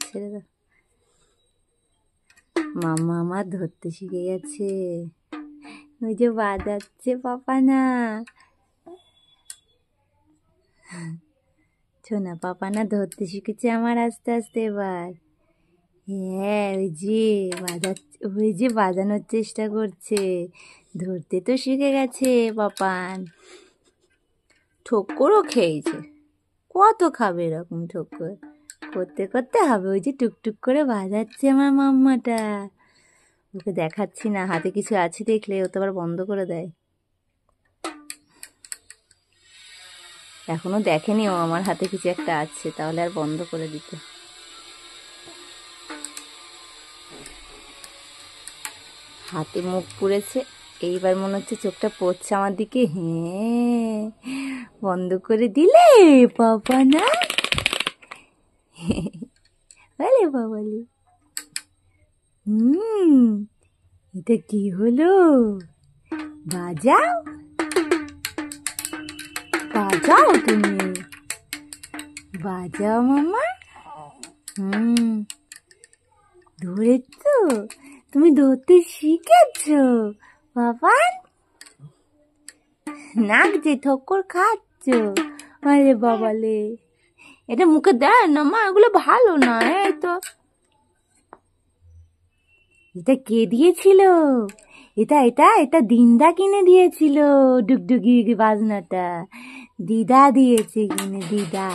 ছেড়ে দাও। মামা আমার ধরতে শিখে গেছে, ওই যে বাজাচ্ছে পাপানা। শোনা, পাপানা ধরতে শিখেছে আমার আস্তে আস্তে এবার। হ্যাঁ, ওই যে বাজানোর চেষ্টা করছে, ধরতে তো শিখে গেছে পাপান। ঠোক্করও খেয়েছে, কত খাবে এরকম ঠোক্কর? করতে করতে হবে। ওই যে টুকটুক করে বাজাচ্ছে আমার মাম্মাটা। ওকে দেখাচ্ছি না, হাতে কিছু আছে দেখলে ও তো আবার বন্ধ করে দেয়। এখনো দেখেনি ও আমার হাতে কিছু একটা আছে, তাহলে আর বন্ধ করে দিত। হাতে মুখ পুড়েছে, এইবার মনে হচ্ছে চোখটা পড়ছে আমার দিকে। হ্যাঁ, বন্ধ করে দিলে বাবা না। বলে বাবালি। এটা কি হলো? বাজাও বাজাও, তুমি বাজাও মামা। ধরেছ? তুমি ধরতে শিখেছ বাবা? নাক যে ঠক্কর খাচ্ছ। আরে বাবালে, এটা মুখে দেয় না মা, এগুলো ভালো না। এই তো, এটা কে দিয়েছিল? এটা এটা এটা দিন্দা কিনে দিয়েছিল, ডুগডুগি বাজনাটা। দিদা দিয়েছে কিনে, দিদা।